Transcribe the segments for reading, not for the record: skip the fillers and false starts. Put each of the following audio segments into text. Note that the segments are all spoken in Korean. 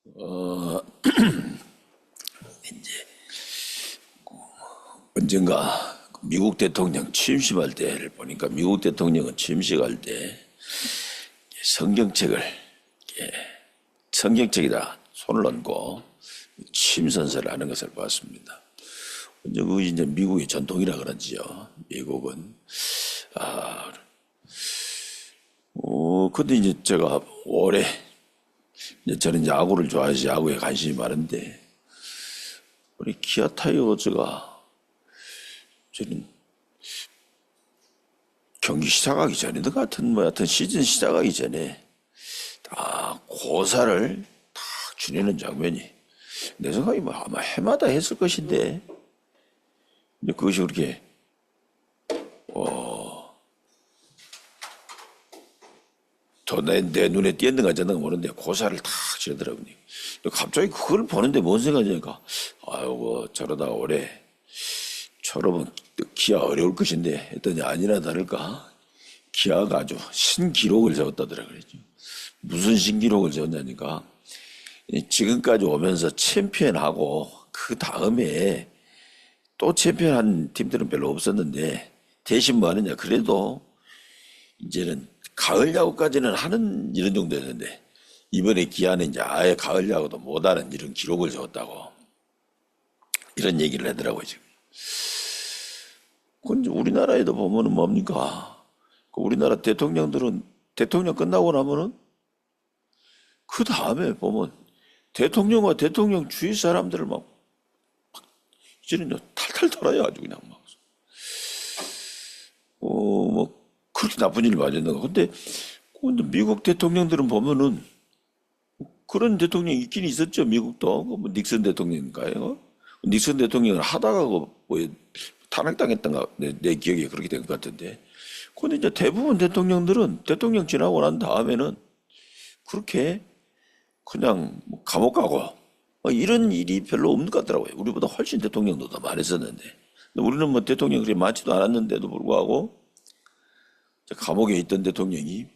어, 이제 언젠가 미국 대통령 취임식할 때를 보니까 미국 대통령은 취임식할 때 성경책을 성경책에다 손을 얹고 취임선서를 하는 것을 봤습니다. 그 이제 미국의 전통이라 그러지요. 미국은 근데 이제 제가 올해 이제 저는 야구를 좋아해서 야구에 관심이 많은데 우리 기아 타이거즈가 저는 경기 시작하기 전에도 같은 하여튼 시즌 시작하기 전에 다 고사를 다 지내는 장면이 내 생각에 뭐 아마 해마다 했을 것인데 이제 그것이 그렇게 내 눈에 띄었는가 안 띄었는가 모르는데 고사를 다 지내더라고요. 갑자기 그걸 보는데 뭔 생각이니까 아이고 저러다 올해 졸업은 기아 어려울 것인데 했더니 아니나 다를까 기아가 아주 신기록을 세웠다더라고요. 무슨 신기록을 세웠냐니까 지금까지 오면서 챔피언하고 그 다음에 또 챔피언한 팀들은 별로 없었는데 대신 뭐 하느냐 그래도 이제는 가을 야구까지는 하는 이런 정도였는데 이번에 기아는 이제 아예 가을 야구도 못하는 이런 기록을 세웠다고 이런 얘기를 하더라고요 지금. 그건 이제 우리나라에도 보면은 뭡니까? 우리나라 대통령들은 대통령 끝나고 나면은 그 다음에 보면 대통령과 대통령 주위 사람들을 막 이제는 탈탈 털어요 아주 그냥 막. 뭐 그렇게 나쁜 일 맞았는가? 근데 미국 대통령들은 보면은 그런 대통령이 있긴 있었죠. 미국도 뭐 닉슨 대통령인가요? 닉슨 대통령을 하다가 뭐 탄핵당했던가 내 기억에 그렇게 된 것 같은데. 근데 이제 대부분 대통령들은 대통령 지나고 난 다음에는 그렇게 그냥 뭐 감옥 가고 이런 일이 별로 없는 것 같더라고요. 우리보다 훨씬 대통령도 더 많았었는데. 우리는 뭐 대통령 그리 많지도 않았는데도 불구하고 감옥에 있던 대통령이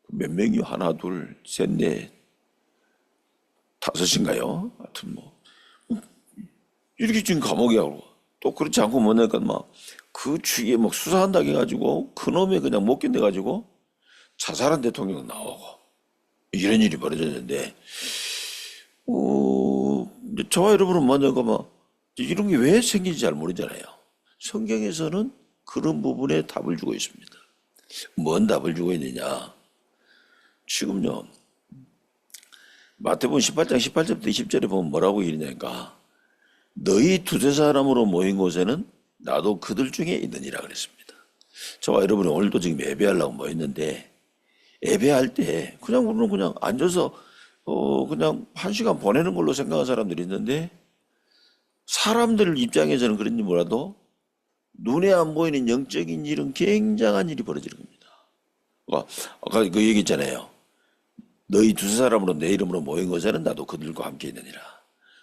몇 명이 하나, 둘, 셋, 넷, 다섯인가요? 하여튼 뭐 이렇게 지금 감옥에 가고 또 그렇지 않고 뭐냐니까 막 그 주위에 막 수사한다고 해가지고 그놈에 그냥 못 견뎌가지고 자살한 대통령 나오고 이런 일이 벌어졌는데 저와 여러분은 뭐냐니까 막 이런 게 왜 생긴지 잘 모르잖아요. 성경에서는 그런 부분에 답을 주고 있습니다. 뭔 답을 주고 있느냐? 지금요, 마태복음 18장 18절부터 20절에 보면 뭐라고 이러냐니까, 너희 두세 사람으로 모인 곳에는 나도 그들 중에 있느니라 그랬습니다. 저와 여러분이 오늘도 지금 예배하려고 모였는데, 예배할 때 그냥 우리는 그냥 앉아서 그냥 한 시간 보내는 걸로 생각하는 사람들이 있는데, 사람들 입장에서는 그런지 몰라도 눈에 안 보이는 영적인 일은 굉장한 일이 벌어지는 겁니다. 아까 그 얘기 있잖아요. 너희 두세 사람으로 내 이름으로 모인 곳에는 나도 그들과 함께 있느니라.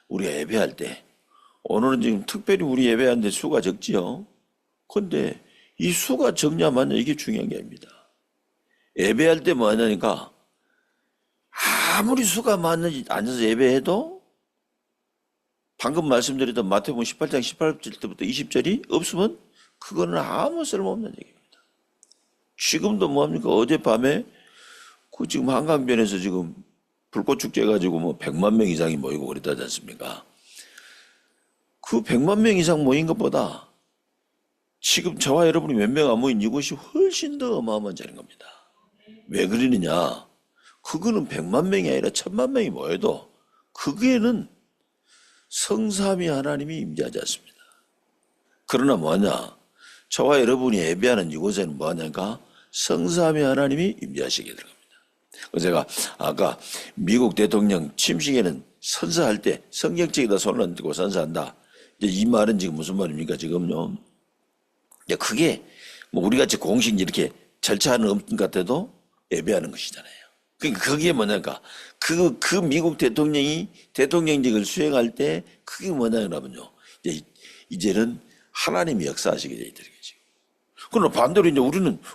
우리가 예배할 때 오늘은 지금 특별히 우리 예배하는데 수가 적지요. 그런데 이 수가 적냐 마냐 이게 중요한 게 아닙니다. 예배할 때 뭐 하냐니까 아무리 수가 많은지 앉아서 예배해도 방금 말씀드렸던 마태복음 18장 18절부터 20절이 없으면 그거는 아무 쓸모없는 얘기입니다. 지금도 뭐합니까? 어젯밤에 그 지금 한강변에서 지금 불꽃축제 해가지고 뭐 100만 명 이상이 모이고 그랬다지 않습니까? 그 100만 명 이상 모인 것보다 지금 저와 여러분이 몇 명 안 모인 이곳이 훨씬 더 어마어마한 자리인 겁니다. 왜 그러느냐? 그거는 100만 명이 아니라 1000만 명이 모여도 그게는 성삼위 하나님이 임재하지 않습니다. 그러나 뭐냐? 저와 여러분이 예배하는 이곳에는 뭐냐니까 성삼위 하나님이 임재하시게 될 겁니다. 그래서 제가 아까 미국 대통령 취임식에는 선서할 때 성경책에다 손을 얹고 선서한다. 이제 이 말은 지금 무슨 말입니까? 지금요. 그게 뭐 우리 같이 공식 이렇게 절차는 없는 것 같아도 예배하는 것이잖아요. 그러니까 그게 뭐냐니까 그 미국 대통령이 대통령직을 수행할 때 그게 뭐냐면요. 이제는 하나님이 역사하시게 돼 있더라고요. 그러나 반대로 이제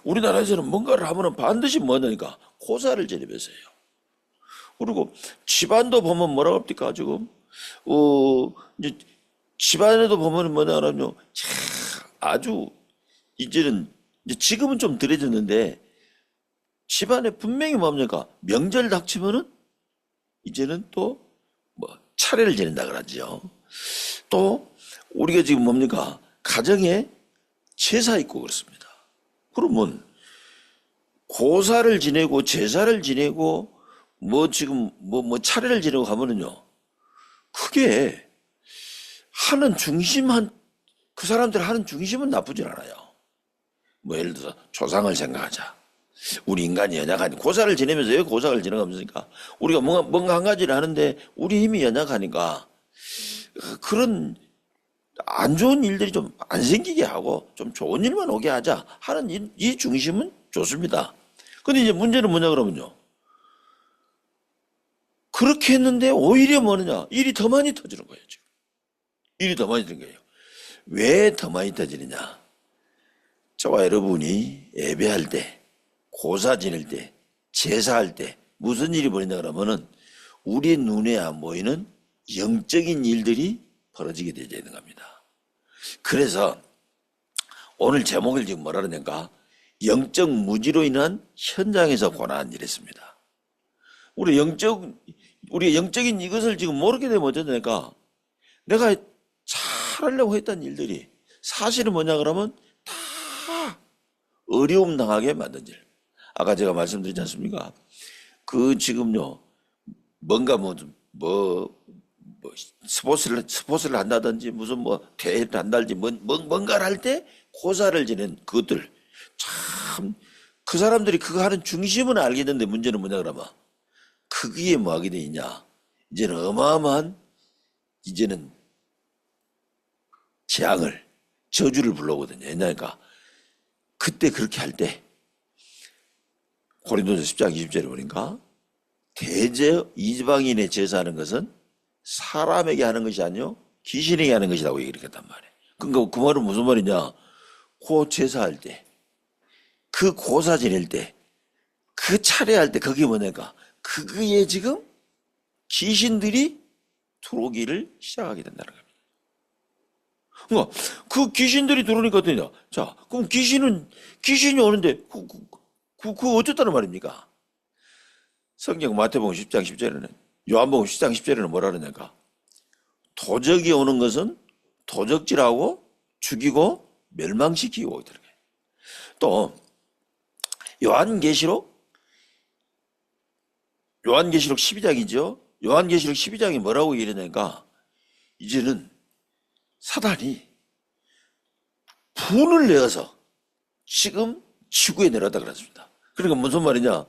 우리나라에서는 뭔가를 하면은 반드시 뭐냐니까 고사를 지내면서요. 그리고 집안도 보면 뭐라고 합니까, 지금? 이제 집안에도 보면 뭐냐 하면요. 아주 이제는 이제 지금은 좀 덜해졌는데 집안에 분명히 뭡니까? 명절 닥치면은 이제는 또 뭐 차례를 지낸다 그러죠. 또 우리가 지금 뭡니까? 가정에 제사 있고 그렇습니다. 그러면 고사를 지내고 제사를 지내고 뭐 지금 뭐 차례를 지내고 하면은요. 그게 하는 그 사람들 하는 중심은 나쁘진 않아요. 뭐 예를 들어서 조상을 생각하자. 우리 인간이 연약하니 고사를 지내면서 왜 고사를 지내가면서니까 우리가 뭔가 한 가지를 하는데 우리 힘이 연약하니까 그런 안 좋은 일들이 좀 안 생기게 하고 좀 좋은 일만 오게 하자 하는 이 중심은 좋습니다. 근데 이제 문제는 뭐냐 그러면요. 그렇게 했는데 오히려 뭐느냐 일이 더 많이 터지는 거예요. 지금. 일이 더 많이 터지는 거예요. 왜 더 많이 터지느냐. 저와 여러분이 예배할 때 고사 지낼 때 제사할 때 무슨 일이 벌어진다 그러면은 우리 눈에 안 보이는 영적인 일들이 벌어지게 되는 겁니다. 그래서 오늘 제목을 지금 뭐라 그러냐니까 영적 무지로 인한 현장에서 고난 이랬습니다. 우리가 영적인 이것을 지금 모르게 되면 어쩌냐니까 내가 잘하려고 했던 일들이 사실은 뭐냐 그러면 다 어려움 당하게 만든 일. 아까 제가 말씀드리지 않습니까? 그 지금요 뭔가 스포츠를 한다든지 무슨 뭐 대회를 한다든지 뭔가를 할 때 고사를 지낸 그것들 참 그 사람들이 그거 하는 중심은 알겠는데 문제는 뭐냐 그러면 거기에 뭐 하게 돼 있냐 이제는 어마어마한 이제는 재앙을 저주를 불러오거든요. 옛날니까 그때 그렇게 할 때 고린도서 10장 20절에 보니까 대제 이방인의 제사하는 것은 사람에게 하는 것이 아니요 귀신에게 하는 것이라고 얘기를 했단 말이에요. 그러니까 그 말은 무슨 말이냐 그 제사할 때 그 고사 지낼 때 그 차례할 때 그게 뭐냐니까 그게 지금 귀신들이 들어오기를 시작하게 된다는 겁니다. 그러니까 그 귀신들이 들어오니까 어떠냐 자 그럼 귀신이 오는데 그 어쨌다는 말입니까? 성경 마태복음 10장 10절에는 요한복음 10장 10절에는 뭐라 그러냐니까 도적이 오는 것은 도적질하고 죽이고 멸망시키고 있다는 거예요. 또 요한계시록 12장이죠. 요한계시록 12장이 뭐라고 얘기하냐니까 이제는 사단이 분을 내어서 지금 지구에 내려왔다 그랬습니다. 그러니까 무슨 말이냐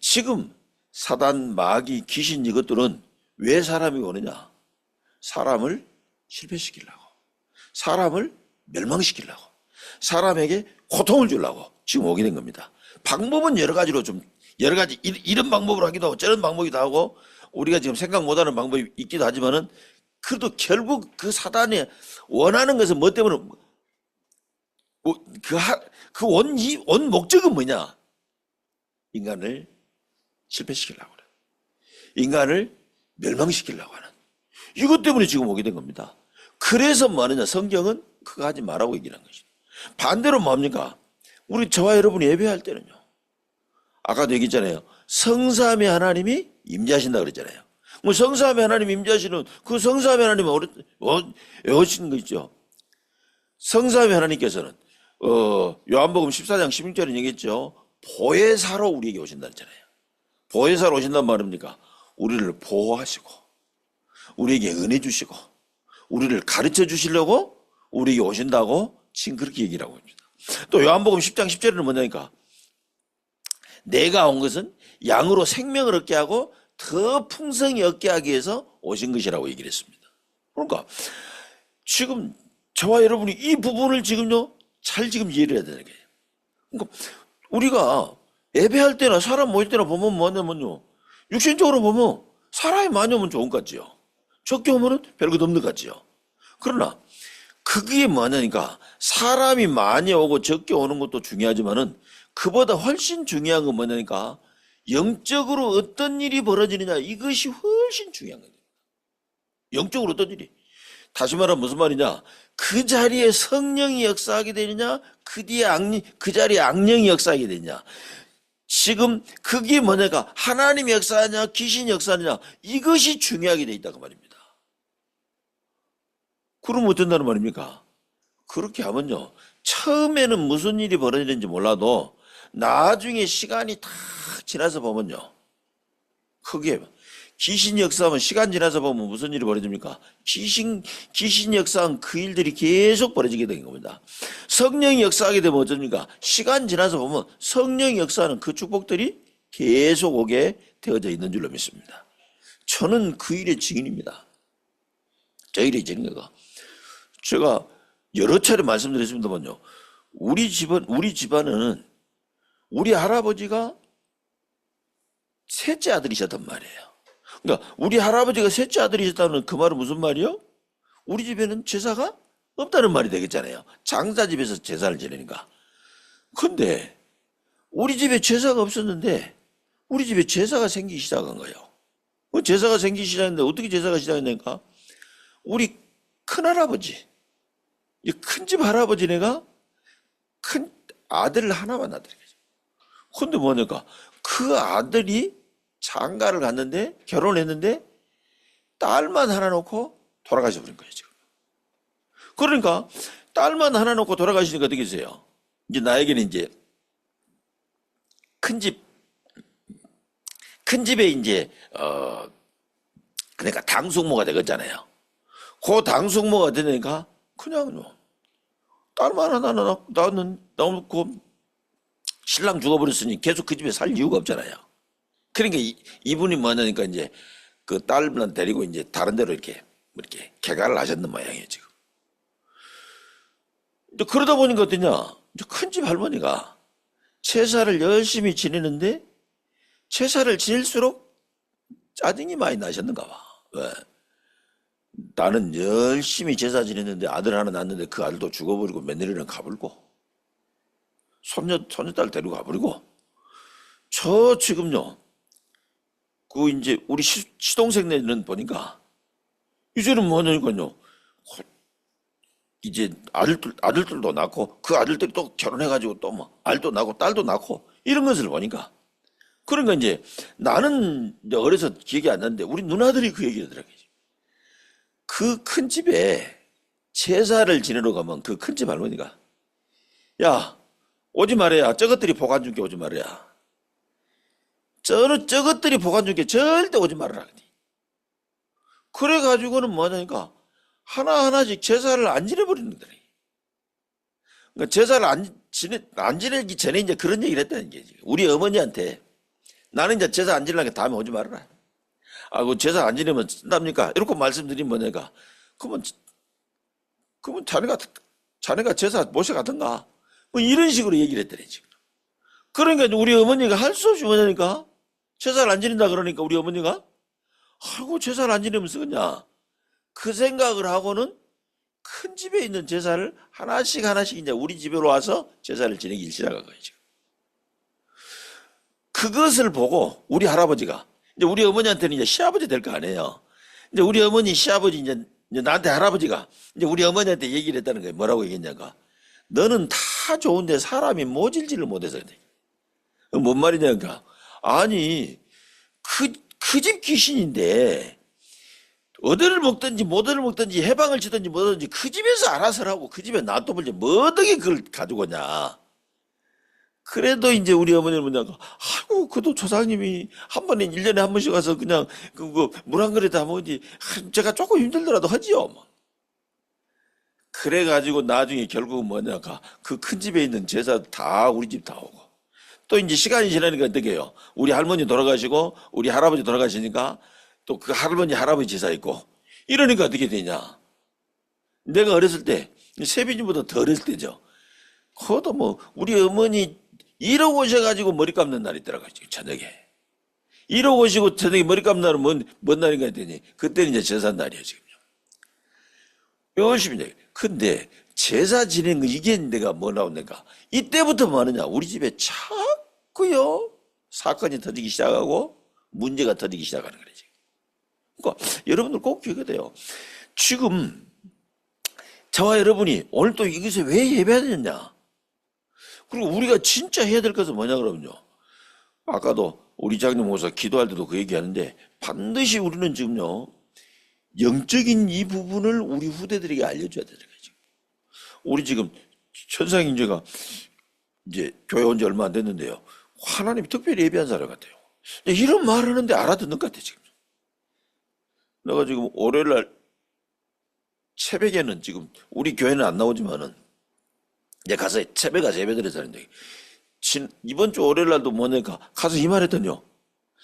지금 사단, 마귀, 귀신 이것들은 왜 사람이 오느냐 사람을 실패시키려고 사람을 멸망시키려고 사람에게 고통을 주려고 지금 오게 된 겁니다. 방법은 여러 가지 이런 방법으로 하기도 하고 저런 방법이기도 하고 우리가 지금 생각 못하는 방법이 있기도 하지만은 그래도 결국 그 사단이 원하는 것은 뭐 때문에 원 목적은 뭐냐 인간을 실패시키려고 그래. 인간을 멸망시키려고 하는 이것 때문에 지금 오게 된 겁니다. 그래서 뭐 하느냐 성경은 그거 하지 말라고 얘기를 한 것이죠. 반대로 뭡니까 우리 저와 여러분이 예배할 때는요 아까도 얘기했잖아요 성삼위 하나님이 임재하신다 그랬잖아요. 뭐 성삼위 하나님 임재하시는 그 성삼위 하나님은 어신 거 있죠. 성삼위 하나님께서는 요한복음 14장 16절에 얘기했죠. 보혜사로 우리에게 오신다 했잖아요. 보혜사로 오신단 말입니까? 우리를 보호하시고 우리에게 은혜 주시고 우리를 가르쳐 주시려고 우리에게 오신다고 지금 그렇게 얘기를 하고 있습니다. 또 요한복음 10장 10절에는 뭐냐니까 내가 온 것은 양으로 생명을 얻게 하고 더 풍성히 얻게 하기 위해서 오신 것이라고 얘기를 했습니다. 그러니까 지금 저와 여러분이 이 부분을 지금요 잘 지금 이해를 해야 되는 거예요. 그러니까 우리가 예배할 때나 사람 모일 때나 보면 뭐냐면요 육신적으로 보면 사람이 많이 오면 좋은 것 같지요. 적게 오면은 별것 없는 것 같지요. 그러나 그게 뭐냐니까 사람이 많이 오고 적게 오는 것도 중요하지만은 그보다 훨씬 중요한 건 뭐냐니까 영적으로 어떤 일이 벌어지느냐, 이것이 훨씬 중요한 거예요. 영적으로 어떤 일이. 다시 말하면 무슨 말이냐, 그 자리에 성령이 역사하게 되느냐, 그 자리에 악령이 역사하게 되느냐. 지금 그게 뭐냐가 하나님이 역사하냐 귀신이 역사하냐, 이것이 중요하게 돼 있다고 말입니다. 그러면 어쩐다는 말입니까? 그렇게 하면요, 처음에는 무슨 일이 벌어지는지 몰라도 나중에 시간이 다 지나서 보면요, 크게 귀신 역사하면 시간 지나서 보면 무슨 일이 벌어집니까? 귀신 역사한 그 일들이 계속 벌어지게 되는 겁니다. 성령이 역사하게 되면 어쩝니까? 시간 지나서 보면 성령이 역사하는 그 축복들이 계속 오게 되어져 있는 줄로 믿습니다. 저는 그 일의 증인입니다. 저 일의 증인가. 제가 여러 차례 말씀드렸습니다만요, 우리 집안은 우리 할아버지가 셋째 아들이셨단 말이에요. 그러니까 우리 할아버지가 셋째 아들이셨다는 그 말은 무슨 말이요? 우리 집에는 제사가 없다는 말이 되겠잖아요. 장사집에서 제사를 지내니까. 근데 우리 집에 제사가 없었는데 우리 집에 제사가 생기기 시작한 거예요. 제사가 생기기 시작했는데 어떻게 제사가 시작했냐니까, 우리 큰할아버지, 큰 집 할아버지네가 큰 아들을 하나만 낳더래요. 근데 뭐냐니까, 그 아들이 장가를 갔는데, 결혼했는데 딸만 하나 놓고 돌아가셔 버린 거예요, 지금. 그러니까 딸만 하나 놓고 돌아가시니까 어떻게 되세요? 이제 나에게는 이제 큰 집에 이제 그러니까 당숙모가 되겠잖아요. 그 당숙모가 되니까 그냥 딸만 하나 낳고 신랑 죽어버렸으니 계속 그 집에 살 이유가 없잖아요. 그러니까 이분이 뭐냐니까 이제 그 딸만 데리고 이제 다른 데로 이렇게 개가를 하셨는 모양이에요, 지금. 그러다 보니까 어떠냐, 큰 집 할머니가 제사를 열심히 지내는데 제사를 지낼수록 짜증이 많이 나셨는가 봐. 왜? 나는 열심히 제사 지냈는데 아들 하나 낳았는데 그 아들도 죽어버리고 며느리는 가버리고 손녀딸 데리고 가버리고, 저 지금요, 그 이제 우리 시동생네는 보니까 이제는 뭐냐니까요, 이제 아들들도 낳고 그 아들들이 또 결혼해가지고 또 뭐 알도 낳고 딸도 낳고 이런 것을 보니까, 그러니까 이제 나는 이제 어려서 기억이 안 나는데 우리 누나들이 그 얘기를 하더라고요. 그 큰 집에 제사를 지내러 가면 그 큰 집 할머니가, 야, 오지 말아야, 저것들이 복안 준게 오지 말아야, 저것들이 복안 준게 절대 오지 말아라. 그래가지고는 뭐냐니까 하나하나씩 제사를 안 지내버리는 거다. 그러니까 제사를 안 지내기 전에 이제 그런 얘기를 했다는 게, 우리 어머니한테 나는 이제 제사 안 지내려니까 다음에 오지 말아라. 아, 그 제사 안 지내면 쓴답니까? 이렇게 말씀드리면 뭐냐니까, 그러면 자네가 제사 모셔가든가. 뭐 이런 식으로 얘기를 했더니 지금. 그러니까 우리 어머니가 할 수 없이 뭐냐니까, 제사를 안 지낸다 그러니까 우리 어머니가, 아이고 제사를 안 지내면 쓰겠냐, 그 생각을 하고는 큰 집에 있는 제사를 하나씩 이제 우리 집으로 와서 제사를 지내기 시작한 거예요, 지금. 그것을 보고 우리 할아버지가, 이제 우리 어머니한테는 이제 시아버지 될 거 아니에요. 이제 우리 어머니 시아버지 이제 나한테 할아버지가 이제 우리 어머니한테 얘기를 했다는 거예요. 뭐라고 얘기했냐가, 너는 다 좋은데 사람이 모질지를 못해서 그래. 뭔 말이냐니까, 아니 그 집 귀신인데 어디를 먹든지 뭐를 먹든지 해방을 치든지 뭐든지 그 집에서 알아서 하고, 그 집에 놔둬볼지 뭐 어떻게 그걸 가지고 오냐. 그래도 이제 우리 어머니는 뭐냐고, 아이고 그도 조상님이 한 번에 1년에 한 번씩 와서 그냥 물 한 그릇 다 먹지, 제가 조금 힘들더라도 하지요. 그래가지고 나중에 결국은 뭐냐가, 그 큰 집에 있는 제사 다 우리 집 다 오고, 또 이제 시간이 지나니까 어떻게 해요, 우리 할머니 돌아가시고 우리 할아버지 돌아가시니까 또 그 할아버지 제사 있고, 이러니까 어떻게 되냐, 내가 어렸을 때, 세빈이보다 더 어렸을 때죠, 그것도 뭐 우리 어머니 1억 오셔가지고 머리 감는 날이 있더라고요, 저녁에. 1억 오시고 저녁에 머리 감는 날은 뭔 날인가 했더니 그때는 이제 제사 날이에요, 지금요. 열심히. 근데 제사 지내는 거, 이게 내가 뭐 나오는가, 이때부터 뭐 하느냐, 우리 집에 자꾸요 사건이 터지기 시작하고 문제가 터지기 시작하는 거죠. 그러니까 여러분들 꼭 기억해야 돼요. 지금 저와 여러분이 오늘 또 이것에 왜 예배해야 되느냐? 그리고 우리가 진짜 해야 될 것은 뭐냐 그러면요. 아까도 우리 장님 모사 기도할 때도 그 얘기하는데 반드시 우리는 지금요. 영적인 이 부분을 우리 후대들에게 알려줘야 되는 거죠. 우리 지금 천상인재가 이제 교회 온 지 얼마 안 됐는데요. 하나님이 특별히 예비한 사람 같아요. 이런 말 하는데 알아듣는 것 같아요, 지금. 내가 지금 월요일날 새벽에는 지금 우리 교회는 안 나오지만은 이제 가서 새벽 가서 예배 드려서 하는데 이번 주 월요일날도 뭐냐니까 가서 이 말 했더니요.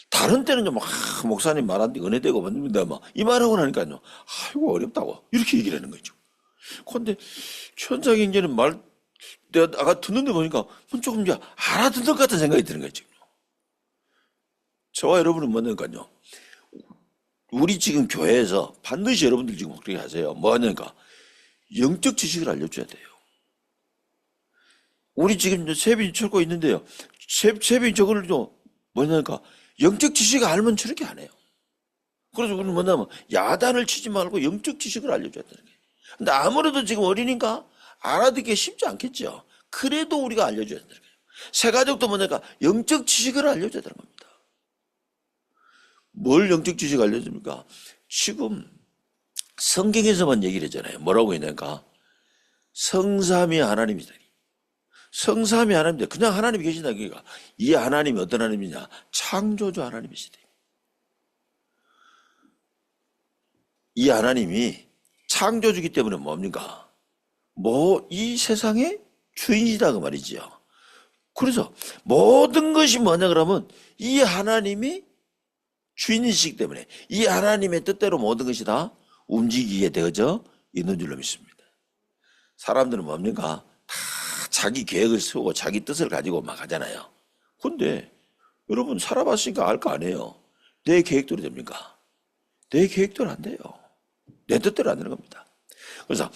다른 때는요, 막, 목사님 말한데 은혜되고 만듭니다. 막, 이 말하고 나니까요. 아이고, 어렵다고. 이렇게 얘기를 하는 거죠. 근데 천상인재는 내가 아까 듣는데 보니까 조금 이제 알아듣는 것 같은 생각이 드는 거죠. 저와 여러분은 뭐냐니까요. 우리 지금 교회에서 반드시 여러분들 지금 그렇게 하세요. 뭐냐니까. 영적 지식을 알려줘야 돼요. 우리 지금 세빈이 철고 있는데요. 세빈이 저걸 좀 뭐냐니까. 영적 지식을 알면 저렇게 안 해요. 그래서 우리는 뭐냐면 야단을 치지 말고 영적 지식을 알려줘야 되는 거예요. 근데 아무래도 지금 어리니까 알아듣기 쉽지 않겠죠. 그래도 우리가 알려줘야 되는 거예요. 새가족도 뭐냐니까 영적 지식을 알려줘야 되는 겁니다. 뭘 영적 지식을 알려줍니까? 지금 성경에서만 얘기를 하잖아요. 뭐라고 했냐니까 성삼위 하나님이다. 성삼위 하나님인데 그냥 하나님이 계신다. 그러니까 이 하나님이 어떤 하나님이냐? 창조주 하나님이시다. 이 하나님이 창조주기 때문에 뭡니까? 이 세상의 주인이다 그 말이지요. 그래서 모든 것이 뭐냐 그러면 이 하나님이 주인이시기 때문에 이 하나님의 뜻대로 모든 것이 다 움직이게 되어져 있는 줄로 믿습니다. 사람들은 뭡니까? 다 자기 계획을 세우고 자기 뜻을 가지고 막 하잖아요. 근데 여러분 살아봤으니까 알 거 아니에요. 내 계획대로 됩니까? 내 계획대로 안 돼요. 내 뜻대로 안 되는 겁니다. 그래서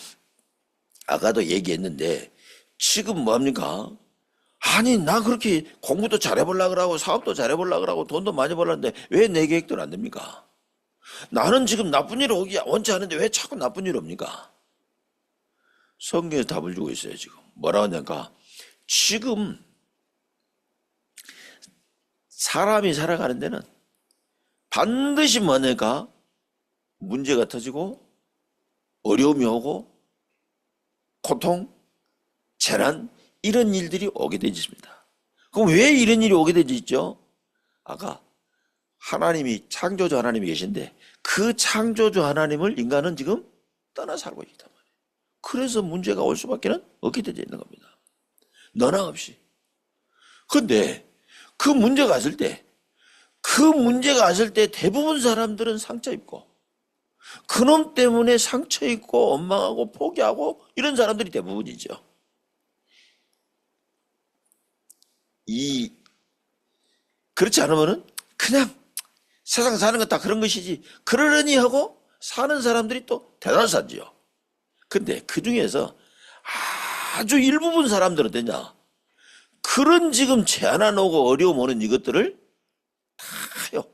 아까도 얘기했는데 지금 뭡니까? 아니 나 그렇게 공부도 잘해보려고 그러고 사업도 잘해보려고 그러고 돈도 많이 벌었는데 왜 내 계획대로 안 됩니까? 나는 지금 나쁜 일 오기 원치 않은데 왜 자꾸 나쁜 일 옵니까? 성경에서 답을 주고 있어요. 지금 뭐라고 하냐니까 지금 사람이 살아가는 데는 반드시 뭐냐니까 문제가 터지고 어려움이 오고 고통, 재난 이런 일들이 오게 되어 있습니다. 그럼 왜 이런 일이 오게 되어 있죠? 아까 하나님이 창조주 하나님이 계신데 그 창조주 하나님을 인간은 지금 떠나 살고 있단 말이에요. 그래서 문제가 올 수밖에 없게 되어 있는 겁니다. 너나 없이. 그런데 그 문제가 왔을 때 대부분 사람들은 상처 입고 그놈 때문에 상처 입고 원망하고 포기하고 이런 사람들이 대부분이죠. 그렇지 않으면은 그냥 세상 사는 건 다 그런 것이지 그러려니 하고 사는 사람들이 또 대다수지요. 근데 그 중에서 아주 일부분 사람들은 어떠냐? 그런 지금 제한 오고 어려움 오는 이것들을 다요.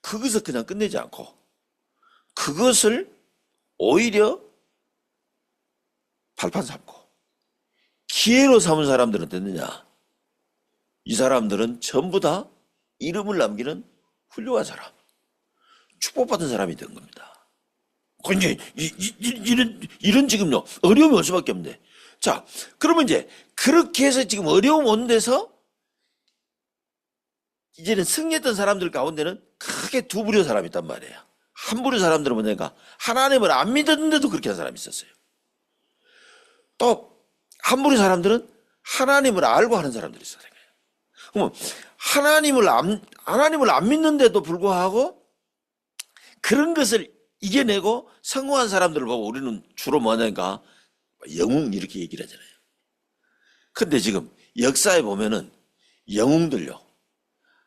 그것을 그냥 끝내지 않고 그것을 오히려 발판 삼고 기회로 삼은 사람들은 어땠느냐? 이 사람들은 전부 다 이름을 남기는 훌륭한 사람, 축복받은 사람이 된 겁니다. 이제 이런 지금요 어려움이 올 수밖에 없는데, 자 그러면 이제 그렇게 해서 지금 어려움 오는 데서 이제는 승리했던 사람들 가운데는 크게 두 부류 사람이 있단 말이에요. 한 부류 사람들은 뭐냐니까 하나님을 안 믿었는데도 그렇게 한 사람이 있었어요. 또 한 부류 사람들은 하나님을 알고 하는 사람들이 있어요. 그러면 하나님을 안 믿는데도 불구하고 그런 것을 이겨내고 성공한 사람들을 보고 우리는 주로 뭐냐니까 영웅 이렇게 얘기를 하잖아요. 근데 지금 역사에 보면은 영웅들요.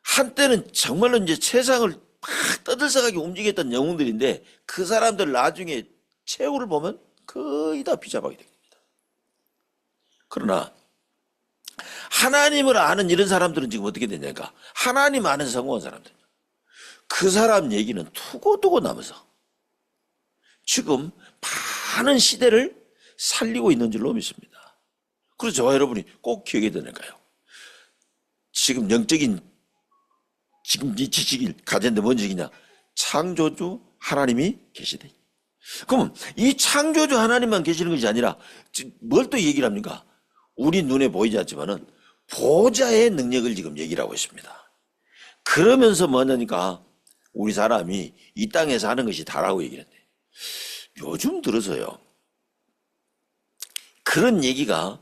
한때는 정말로 이제 세상을 막 떠들썩하게 움직였던 영웅들인데 그 사람들 나중에 최후를 보면 거의 다 비자박이 됩니다. 그러나 하나님을 아는 이런 사람들은 지금 어떻게 되냐니까 하나님 아는 성공한 사람들. 그 사람 얘기는 두고두고 남아서 지금 많은 시대를 살리고 있는 줄로 믿습니다. 그래서 저와 여러분이 꼭 기억해야 되니까요. 지금 영적인 지금 이 지식을 가졌는데 뭔 지식이냐? 창조주 하나님이 계시대. 그럼 이 창조주 하나님만 계시는 것이 아니라 뭘 또 얘기를 합니까? 우리 눈에 보이지 않지만은 보좌의 능력을 지금 얘기를 하고 있습니다. 그러면서 뭐냐니까 우리 사람이 이 땅에 사는 것이 다라고 얘기를 했는데 요즘 들어서요. 그런 얘기가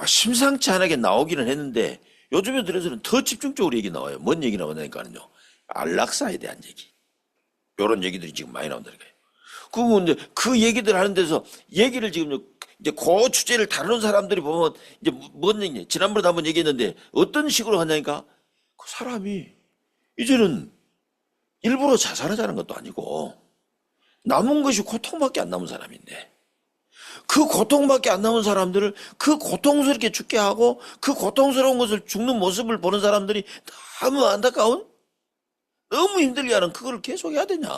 심상치 않게 나오기는 했는데 요즘에 들어서는 더 집중적으로 얘기 나와요. 뭔 얘기 나오냐니까요. 안락사에 대한 얘기. 이런 얘기들이 지금 많이 나온다니까요. 그리고 이제 그 얘기들 하는 데서 얘기를 지금 이제 그 주제를 다루는 사람들이 보면 이제 뭔 얘기, 지난번에도 한번 얘기했는데 어떤 식으로 하냐니까 그 사람이 이제는 일부러 자살하자는 것도 아니고 남은 것이 고통밖에 안 남은 사람인데 그 고통밖에 안 남은 사람들을 그 고통스럽게 죽게 하고 그 고통스러운 것을 죽는 모습을 보는 사람들이 너무 안타까운 너무 힘들게 하는 그걸 계속 해야 되냐.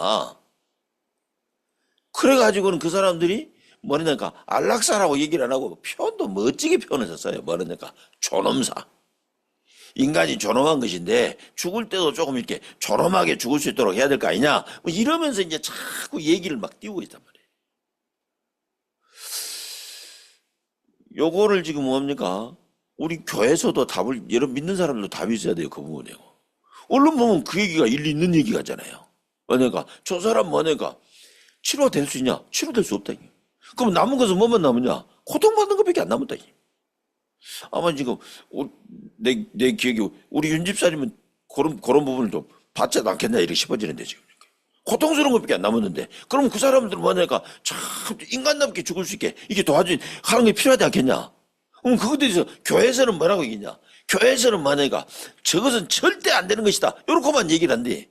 그래가지고는 그 사람들이 뭐냐니까 안락사라고 얘기를 안 하고 표현도 멋지게 표현했었어요. 뭐냐니까 존엄사. 인간이 존엄한 것인데 죽을 때도 조금 이렇게 존엄하게 죽을 수 있도록 해야 될 거 아니냐. 뭐 이러면서 이제 자꾸 얘기를 막 띄우고 있단 말이에요. 요거를 지금 뭡니까? 우리 교회에서도 답을, 여러분 믿는 사람들도 답이 있어야 돼요. 그 부분이요. 언론 보면 그 얘기가 일리 있는 얘기 같잖아요. 뭐냐니까 저 사람 뭐냐니까 치료될 수 있냐? 치료될 수 없다. 그럼 남은 것은 뭐만 남으냐? 고통받는 것밖에 안 남았다. 아마 지금 내 기억에 우리 윤 집사님은 그런 부분을 좀 받지 않겠냐 이렇게 싶어지는데 지금 고통스러운 것밖에 안 남았는데 그럼 그 사람들은 뭐냐니까 참 인간답게 죽을 수 있게 이게 도와주는 하는 게 필요하지 않겠냐? 그럼 그것에 대해서 교회에서는 뭐라고 얘기냐? 교회에서는 뭐냐니까 저것은 절대 안 되는 것이다. 이렇게만 얘기를 한대.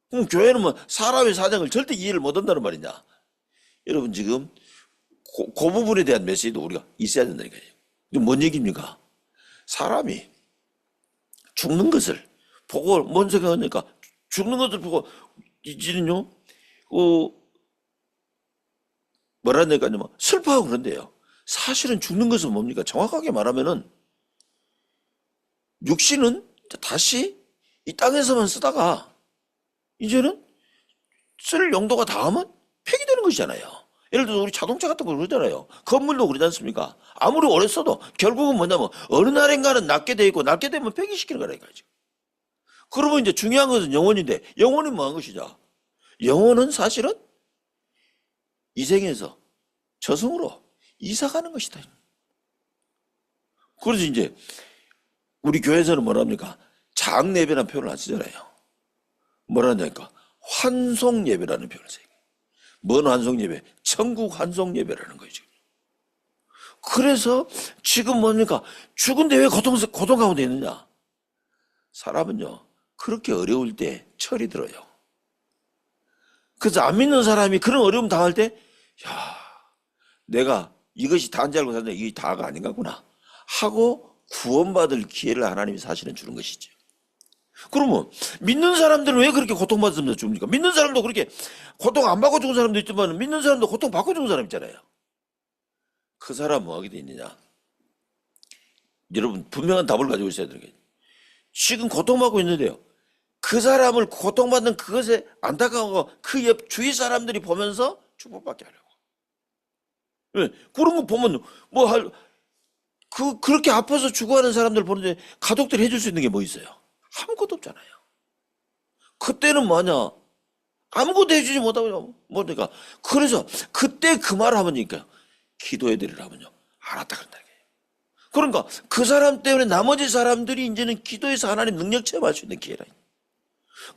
그럼 교회는 뭐 사람의 사정을 절대 이해를 못 한다는 말이냐? 여러분 지금 그 부분에 대한 메시지도 우리가 있어야 된다니까요. 뭔 얘기입니까? 사람이 죽는 것을 보고 뭔 생각하니까 죽는 것을 보고 이제는요, 뭐라니까요, 슬퍼하고 그런데요. 사실은 죽는 것은 뭡니까? 정확하게 말하면은 육신은 다시 이 땅에서만 쓰다가 이제는 쓸 용도가 닿으면 폐기되는 것이잖아요. 예를 들어서 우리 자동차 같은 거 그러잖아요. 건물도 그러지 않습니까? 아무리 오래 써도 결국은 뭐냐면 어느 날인가는 낫게 돼 있고 낫게 되면 폐기시키는 거라니까요. 그러면 이제 중요한 것은 영혼인데 영혼이 뭐한 것이죠? 영혼은 사실은 이 생에서 저승으로 이사가는 것이다. 그래서 이제 우리 교회에서는 뭐라 합니까? 장례배라는 표현을 안 쓰잖아요. 뭐라 하냐니까 환송예배라는 표현을 써요. 뭔 환송예배? 천국 환송예배라는 거죠. 그래서 지금 뭡니까? 죽은데 왜 고통 가운데 있느냐? 사람은요 그렇게 어려울 때 철이 들어요. 그래서 안 믿는 사람이 그런 어려움 당할 때 야, 내가 이것이 다인 줄 알고 살았는데 이게 다가 아닌가구나 하고 구원받을 기회를 하나님이 사실은 주는 것이죠. 그러면 믿는 사람들은 왜 그렇게 고통받으면서 죽습니까? 믿는 사람도 그렇게 고통 안 받고 죽은 사람도 있지만 믿는 사람도 고통 받고 죽은 사람 있잖아요. 그 사람 뭐 하게 돼 있느냐? 여러분 분명한 답을 가지고 있어야 되는 거예요. 지금 고통받고 있는데요. 그 사람을 고통받는 그것에 안타까워 그 옆 주위 사람들이 보면서 축복받게 하려고. 왜? 그런 거 보면 그렇게 아파서 죽어가는 사람들 보는데 가족들이 해줄 수 있는 게 뭐 있어요? 아무것도 없잖아요. 그때는 뭐냐? 아무것도 해주지 못하고 뭐니까 그래서 그때 그 말을 하면니까 기도해드리라면요 알았다 그런다. 그러니까 그 사람 때문에 나머지 사람들이 이제는 기도해서 하나님 능력 체험할 수 있는 기회라.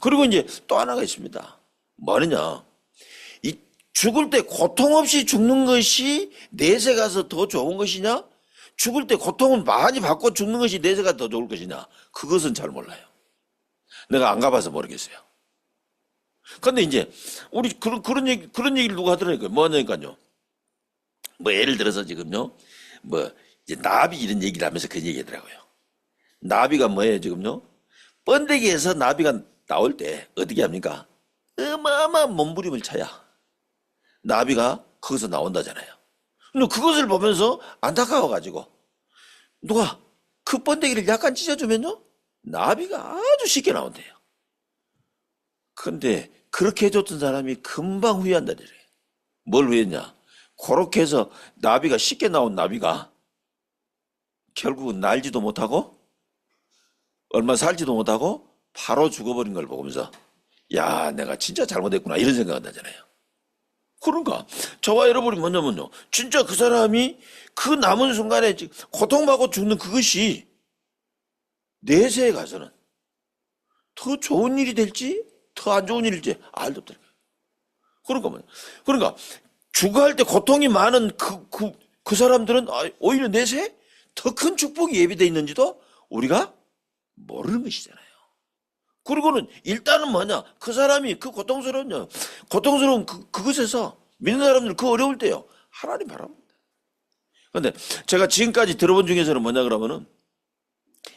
그리고 이제 또 하나가 있습니다. 뭐냐? 이 죽을 때 고통 없이 죽는 것이 내세 가서 더 좋은 것이냐? 죽을 때 고통을 많이 받고 죽는 것이 내세가 더 좋을 것이냐? 그것은 잘 몰라요. 내가 안 가봐서 모르겠어요. 근데 이제 우리 그런 얘기를 누가 하더라고요. 뭐냐니까요. 뭐 예를 들어서 지금요. 뭐 이제 나비 이런 얘기를 하면서 그런 얘기 하더라고요. 나비가 뭐예요, 지금요? 번데기에서 나비가 나올 때 어떻게 합니까? 어마어마한 몸부림을 쳐야 나비가 거기서 나온다잖아요. 근데 그것을 보면서 안타까워가지고 누가 그 번데기를 약간 찢어주면요, 나비가 아주 쉽게 나온대요. 근데 그렇게 해줬던 사람이 금방 후회한다더래. 뭘 후회했냐? 그렇게 해서 나비가 쉽게 나온 나비가 결국은 날지도 못하고 얼마 살지도 못하고 바로 죽어버린 걸 보면서 야, 내가 진짜 잘못했구나 이런 생각이 나잖아요. 그러니까 저와 여러분이 뭐냐면요, 진짜 그 사람이 그 남은 순간에 고통받고 죽는 그것이 내세에 가서는 더 좋은 일이 될지 더 안 좋은 일일지 알도 없다. 그러니까 뭐냐, 그러니까 죽어할 때 고통이 많은 그 사람들은 오히려 내세에 더 큰 축복이 예비되어 있는지도 우리가 모르는 것이잖아요. 그리고는 일단은 뭐냐, 그 사람이 그 고통스러운 그것에서 믿는 사람들 그 어려울 때요, 하나님 바랍니다. 그런데 제가 지금까지 들어본 중에서는 뭐냐 그러면은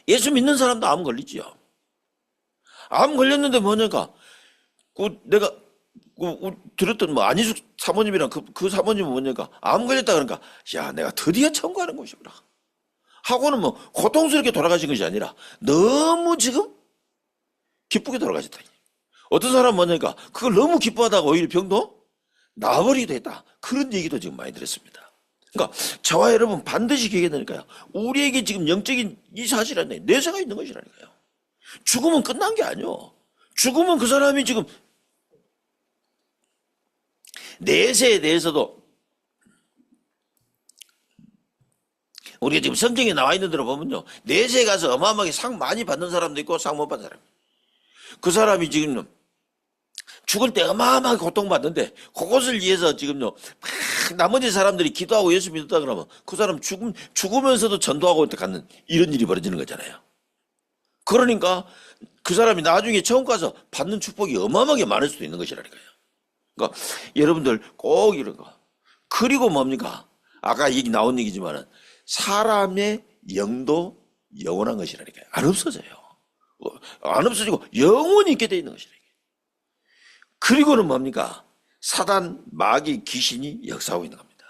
예수 믿는 사람도 암 걸리지요. 암 걸렸는데 뭐냐가 내가 들었던 안희숙 사모님이랑 그 사모님은 뭐냐가 암 걸렸다 그러니까 야, 내가 드디어 천국하는 것이구나 하고는 뭐 고통스럽게 돌아가신 것이 아니라 너무 지금 기쁘게 돌아가셨다. 어떤 사람은 뭐냐니까 그걸 너무 기뻐하다가 오히려 병도 나아버리기도 했다. 그런 얘기도 지금 많이 들었습니다. 그러니까 저와 여러분 반드시 기억해야 되니까요. 우리에게 지금 영적인 이 사실 안에 내세가 있는 것이라니까요. 죽으면 끝난 게 아니요. 죽으면 그 사람이 지금 내세에 대해서도 우리가 지금 성경에 나와 있는 대로 보면요, 내세에 가서 어마어마하게 상 많이 받는 사람도 있고 상 못 받는 사람. 그 사람이 지금 죽을 때 어마어마하게 고통받는데 그것을 위해서 지금요 막 나머지 사람들이 기도하고 예수 믿었다 그러면 그 사람 죽으면서도 전도하고 갖는 이런 일이 벌어지는 거잖아요. 그러니까 그 사람이 나중에 천국 가서 받는 축복이 어마어마하게 많을 수도 있는 것이라니까요. 그러니까 여러분들 꼭 이런 거. 그리고 뭡니까? 아까 얘기 나온 얘기지만은 사람의 영도 영원한 것이라니까요. 안 없어져요. 안 없어지고 영원히 있게 되어 있는 것이라니까요. 그리고는 뭡니까? 사단, 마귀, 귀신이 역사하고 있는 겁니다.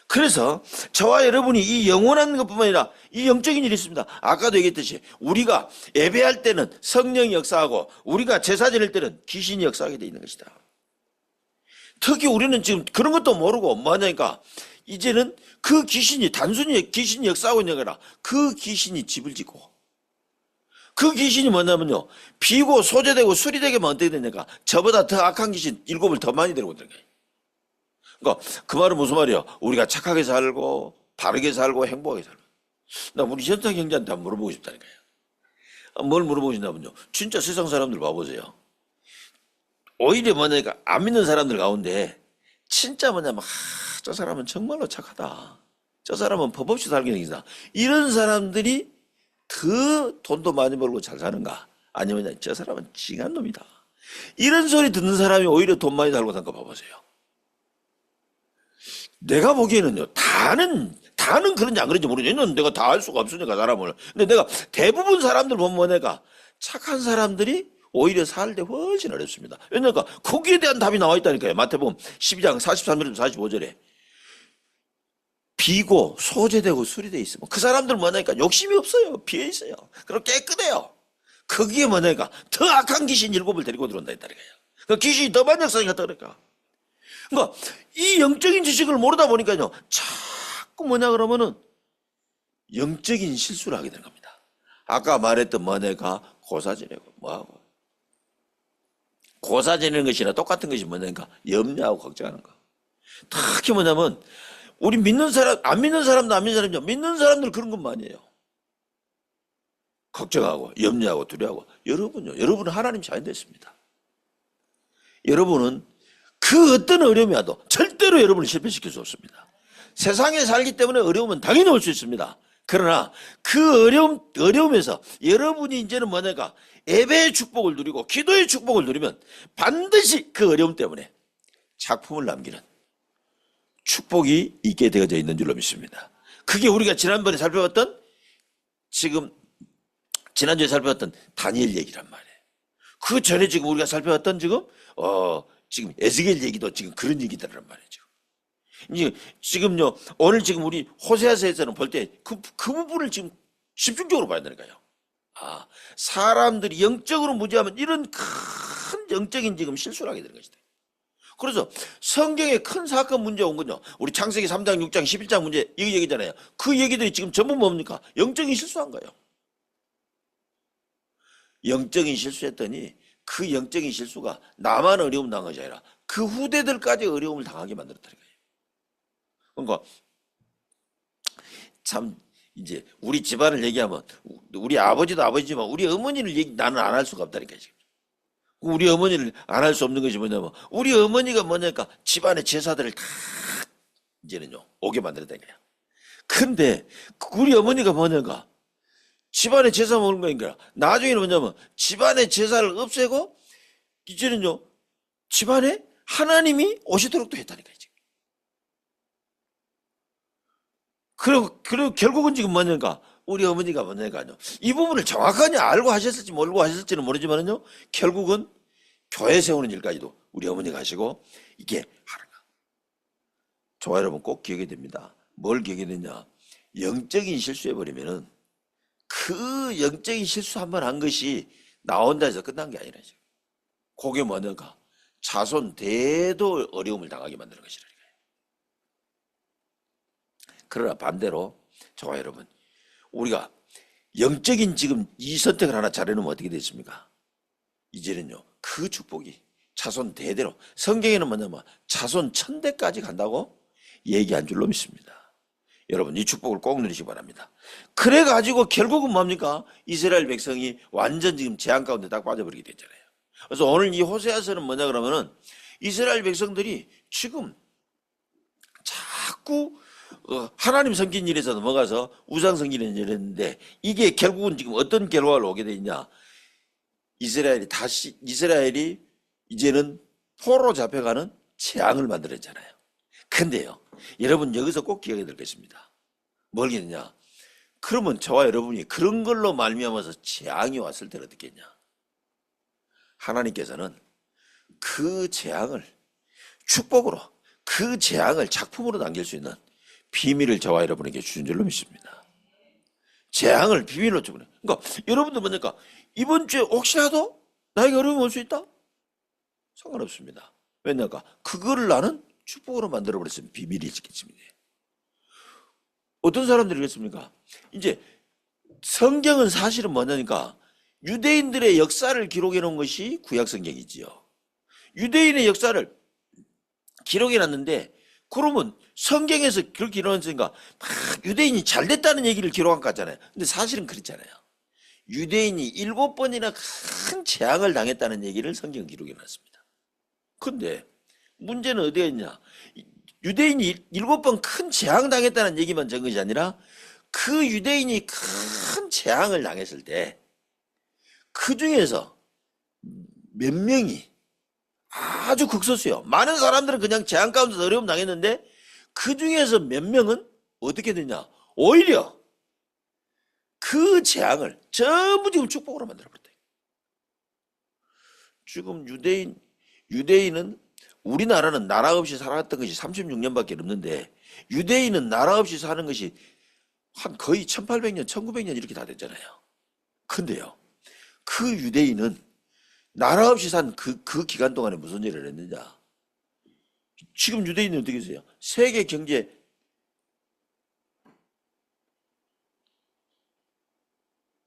그래서 저와 여러분이 이 영원한 것뿐만 아니라 이 영적인 일이 있습니다. 아까도 얘기했듯이 우리가 예배할 때는 성령이 역사하고 우리가 제사 지낼 때는 귀신이 역사하게 되어 있는 것이다. 특히 우리는 지금 그런 것도 모르고 뭐냐니까 이제는 그 귀신이 단순히 귀신이 역사하고 있는 게 아니라 그 귀신이 집을 짓고 그 귀신이 뭐냐면요, 비고 소재되고 수리되게만 어떻게 되냐니까 저보다 더 악한 귀신 7을 더 많이 데리고 오는 거예요. 그러니까 그 말은 무슨 말이에요? 우리가 착하게 살고 바르게 살고 행복하게 살고. 나 우리 현탁 형제한테 한번 물어보고 싶다니까요. 뭘 물어보고 싶냐면요, 진짜 세상 사람들 봐보세요. 오히려 뭐냐니까 안 믿는 사람들 가운데 진짜 뭐냐면 저 사람은 정말로 착하다, 저 사람은 법 없이 살기는 이다, 이런 사람들이 더 돈도 많이 벌고 잘 사는가, 아니면 저 사람은 징한 놈이다, 이런 소리 듣는 사람이 오히려 돈 많이 살고 산 거 봐보세요. 내가 보기에는요, 다는 그런지 안 그런지 모르겠는데 내가 다 알 수가 없으니까 사람을. 근데 내가 대부분 사람들 보면 뭐냐니까 착한 사람들이 오히려 살 때 훨씬 어렵습니다. 왜냐니까 거기에 대한 답이 나와 있다니까요. 마태복음 12장 43절부터 45절에 비고 소재되고 수리되어 있으면 그 사람들 뭐냐니까 욕심이 없어요. 비어 있어요. 그리고 깨끗해요. 거기에 뭐냐니까 더 악한 귀신 7을 데리고 들어온다 했다니까요. 그 귀신이 더 많은 역사가 있다 그러니까. 그러니까 이 영적인 지식을 모르다 보니까요, 자꾸 뭐냐 그러면은 영적인 실수를 하게 되는 겁니다. 아까 말했던 뭐냐니까 고사 지내고 뭐하고 고사 지내는 것이나 똑같은 것이 뭐냐니까 염려하고 걱정하는 거. 특히 뭐냐면 우리 믿는 사람, 안 믿는 사람도 안 믿는 사람이죠. 믿는 사람들 그런 것만이에요. 걱정하고 염려하고 두려워하고. 여러분은 하나님 자녀 됐습니다. 여러분은 그 어떤 어려움이 와도 절대로 여러분을 실패시킬 수 없습니다. 세상에 살기 때문에 어려움은 당연히 올 수 있습니다. 그러나 그 어려움에서 여러분이 이제는 뭐냐가 예배의 축복을 누리고 기도의 축복을 누리면 반드시 그 어려움 때문에 작품을 남기는 축복이 있게 되어져 있는 줄로 믿습니다. 그게 우리가 지난번에 살펴봤던, 지금 지난주에 살펴봤던 다니엘 얘기란 말이에요. 그 전에 지금 우리가 살펴봤던 지금 에스겔 얘기도 지금 그런 얘기들란 말이죠. 이제 지금요, 오늘 지금 우리 호세아서에서는 볼 때 그 부분을 지금 집중적으로 봐야 되니까요. 사람들이 영적으로 무지하면 이런 큰 영적인 지금 실수를 하게 되는 것이다. 그래서 성경에 큰 사건 문제가 온 거죠. 우리 창세기 3장, 6장, 11장 문제 이 얘기잖아요. 그 얘기들이 지금 전부 뭡니까? 영적인 실수한 거예요. 영적인 실수했더니 그 영적인 실수가 나만 어려움 당한 것이 아니라 그 후대들까지 어려움을 당하게 만들었다는 거예요. 그러니까 참 이제 우리 집안을 얘기하면 우리 아버지도 아버지지만 우리 어머니를 나는 안 할 수가 없다니까 지금. 우리 어머니를 안 할 수 없는 것이 뭐냐면 우리 어머니가 뭐냐니까 집안의 제사들을 다 이제는요 오게 만들었다는 거야. 근데 우리 어머니가 뭐냐니까 집안의 제사 먹는 거니까 나중에는 뭐냐면 집안의 제사를 없애고 이제는요 집안에 하나님이 오시도록 또 했다니까 지금. 그리고 결국은 지금 뭐냐니까 우리 어머니가 뭐냐니까요 이 부분을 정확하게 알고 하셨을지 모르고 하셨을지는 모르지만은요 결국은 교회 세우는 일까지도 우리 어머니가 하시고 이게 하는 거. 저와 여러분 꼭 기억해야 됩니다. 뭘 기억해야 되냐? 영적인 실수해버리면은 그 영적인 실수 한 번 한 것이 나온다 해서 끝난 게 아니라 지금. 그게 뭐냐니까 자손 대도 어려움을 당하게 만드는 것이라니까요. 그러나 반대로 저와 여러분 우리가 영적인 지금 이 선택을 하나 잘해놓으면 어떻게 됐습니까? 이제는요 그 축복이 자손 대대로 성경에는 뭐냐면 자손 1000대까지 간다고 얘기한 줄로 믿습니다. 여러분 이 축복을 꼭 누리시기 바랍니다. 그래가지고 결국은 뭡니까? 이스라엘 백성이 완전 지금 재앙 가운데 딱 빠져버리게 됐잖아요. 그래서 오늘 이 호세아서는 뭐냐 그러면은 이스라엘 백성들이 지금 자꾸 하나님 섬긴 일에서 넘어가서 우상 섬기는 일을 했는데 이게 결국은 지금 어떤 결과를 오게 되냐? 이스라엘이 이제는 포로 잡혀가는 재앙을 만들었잖아요. 근데요, 여러분 여기서 꼭 기억해야 될 것입니다. 뭘겠냐? 그러면 저와 여러분이 그런 걸로 말미암아서 재앙이 왔을 때는 어떻겠냐? 하나님께서는 그 재앙을 축복으로, 그 재앙을 작품으로 남길 수 있는 비밀을 저와 여러분에게 주신 줄로 믿습니다. 재앙을 비밀로 주고. 그러니까 여러분들 뭐니까 이번 주에 혹시라도 나에게 어려움이 올 수 있다? 상관없습니다. 왜냐니까 그거를 나는 축복으로 만들어버렸으면 비밀이 있겠습니다. 어떤 사람들이겠습니까? 이제 성경은 사실은 뭐냐니까 유대인들의 역사를 기록해 놓은 것이 구약 성경이지요. 유대인의 역사를 기록해 놨는데 그러면 성경에서 그렇게 기록했으니까 막 유대인이 잘 됐다는 얘기를 기록한 것 같잖아요. 근데 사실은 그렇잖아요. 유대인이 7번이나 큰 재앙을 당했다는 얘기를 성경은 기록해 놨습니다. 근데 문제는 어디에 있냐? 유대인이 7번 큰 재앙 당했다는 얘기만 적은 것이 아니라 그 유대인이 큰 재앙을 당했을 때 그 중에서 몇 명이 아주 극소수요. 많은 사람들은 그냥 재앙 가운데서 어려움 당했는데 그 중에서 몇 명은 어떻게 되냐? 오히려 그 재앙을 전부 지금 축복으로 만들어버렸다. 지금 유대인은 우리나라는 나라 없이 살았던 것이 36년밖에 없는데 유대인은 나라 없이 사는 것이 한 거의 1800년, 1900년 이렇게 다 됐잖아요. 근데요, 그 유대인은 나라 없이 산 그 기간 동안에 무슨 일을 했느냐? 지금 유대인은 어떻게 했어요? 세계 경제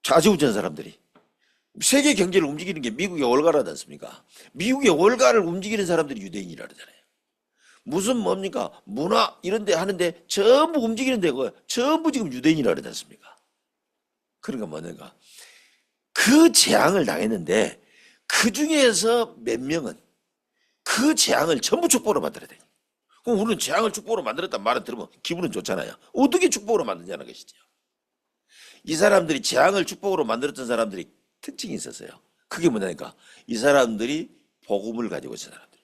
좌지우지한 사람들이 세계 경제를 움직이는 게 미국의 월가라지 않습니까? 미국의 월가를 움직이는 사람들이 유대인이라 그러잖아요. 무슨 뭡니까? 문화 이런 데 하는데 전부 움직이는 데가 전부 지금 유대인이라 그러지 않습니까? 그러니까 뭐냐가 그 재앙을 당했는데 그 중에서 몇 명은 그 재앙을 전부 축복으로 만들어야 돼. 그럼 우리는 재앙을 축복으로 만들었단 말을 들으면 기분은 좋잖아요. 어떻게 축복으로 만드냐는 것이죠. 이 사람들이 재앙을 축복으로 만들었던 사람들이 특징이 있었어요. 그게 뭐냐니까 이 사람들이 복음을 가지고 있는 사람들.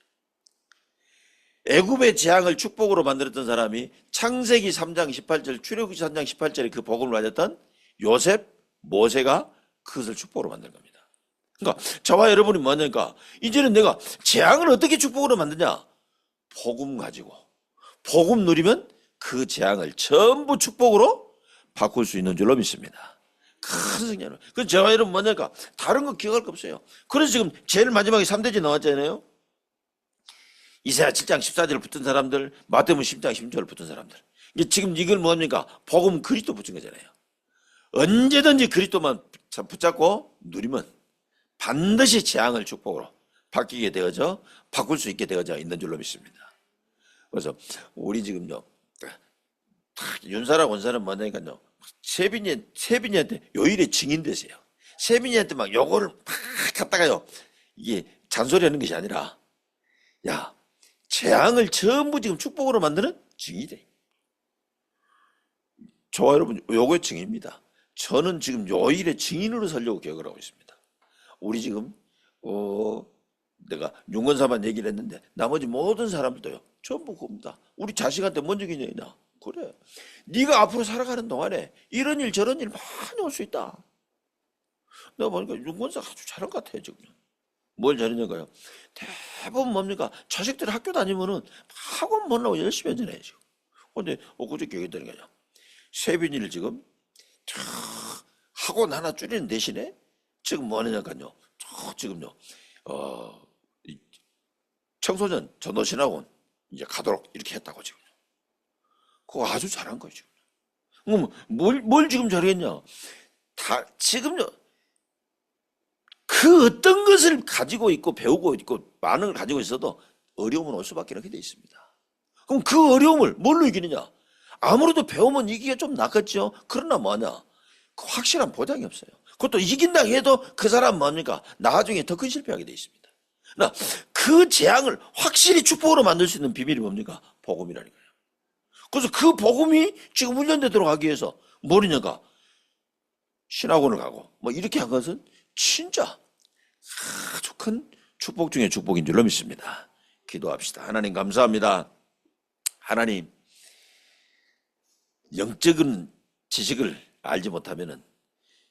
애굽의 재앙을 축복으로 만들었던 사람이 창세기 3장 18절, 출애굽기 3장 18절에 그 복음을 받았던 요셉, 모세가 그것을 축복으로 만든 겁니다. 그러니까 저와 여러분이 뭐냐니까 이제는 내가 재앙을 어떻게 축복으로 만드냐? 복음 가지고 복음 누리면 그 재앙을 전부 축복으로 바꿀 수 있는 줄로 믿습니다. 큰 승리는. 그래서 저와 여러분 뭐냐니까 다른 거 기억할 거 없어요. 그래서 지금 제일 마지막에 3대지 나왔잖아요. 이사야 7장 14절 붙은 사람들, 마태복음 10장 10절 붙은 사람들. 지금 이걸 뭡니까? 복음 그리스도 붙인 거잖아요. 언제든지 그리스도만 붙잡고 누리면 반드시 재앙을 축복으로 바뀌게 되어져 바꿀 수 있게 되어져 있는 줄로 믿습니다. 그래서 우리 지금요 윤사랑 원사는 뭐냐니까요 세빈이한테 요일에 증인 되세요. 세빈이한테 막 요거를 막 갖다가요 이게 잔소리하는 것이 아니라 야 재앙을 전부 지금 축복으로 만드는 증인이 돼. 저와 여러분 요거의 증인입니다. 저는 지금 요일의 증인으로 살려고 계획을 하고 있습니다. 우리 지금 내가 윤건사만 얘기를 했는데 나머지 모든 사람들도요 전부 그겁니다. 우리 자식한테 먼저 기냐냐 그래 네가 앞으로 살아가는 동안에 이런 일 저런 일 많이 올 수 있다. 내가 보니까 윤건사 아주 잘한 것 같아요. 지금 뭘 잘했냐고요? 대부분 뭡니까? 자식들이 학교 다니면은 학원 못 나오고 열심히 하잖아요 지금. 근데 엊그저께 얘기했더니 거냐 세빈이를 지금 학원 하나 줄이는 대신에 지금 뭐 하느냐니까요. 지금요 청소년 전도신학원 이제 가도록 이렇게 했다고 지금. 그거 아주 잘한 거예요 지금. 뭘 지금 잘했냐? 다 지금요. 그 어떤 것을 가지고 있고 배우고 있고 많은 걸 가지고 있어도 어려움은 올 수밖에 없게 돼 있습니다. 그럼 그 어려움을 뭘로 이기느냐? 아무래도 배우면 이기기가 좀 낫겠죠. 그러나 뭐냐? 그 확실한 보장이 없어요. 그것도 이긴다 해도 그 사람 뭡니까? 나중에 더 큰 실패하게 돼 있습니다. 그 재앙을 확실히 축복으로 만들 수 있는 비밀이 뭡니까? 복음이라니까요. 그래서 그 복음이 지금 훈련되도록 하기 위해서 뭐냐가 신학원을 가고 뭐 이렇게 한 것은 진짜 아주 큰 축복 중에 축복인 줄로 믿습니다. 기도합시다. 하나님 감사합니다. 하나님 영적인 지식을 알지 못하면은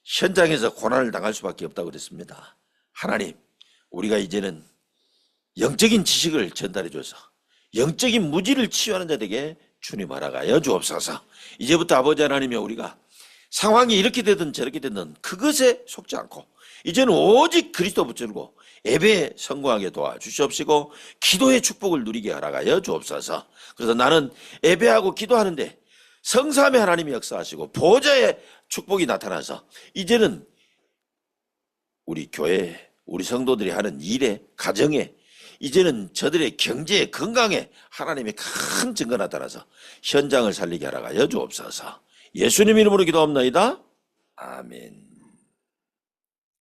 현장에서 고난을 당할 수밖에 없다고 그랬습니다. 하나님 우리가 이제는 영적인 지식을 전달해 줘서 영적인 무지를 치유하는 자들에게 주님 알아가여 주옵소서. 이제부터 아버지 하나님이 우리가 상황이 이렇게 되든 저렇게 되든 그것에 속지 않고 이제는 오직 그리스도 붙들고 예배에 성공하게 도와주시옵시고 기도의 축복을 누리게 알아가여 주옵소서. 그래서 나는 예배하고 기도하는데 성삼의 하나님이 역사하시고 보좌의 축복이 나타나서 이제는 우리 교회 우리 성도들이 하는 일에 가정에 이제는 저들의 경제에 건강에 하나님의 큰 증거 나타나서 현장을 살리게 하라가여 주옵소서. 예수님 이름으로 기도합니다. 아멘.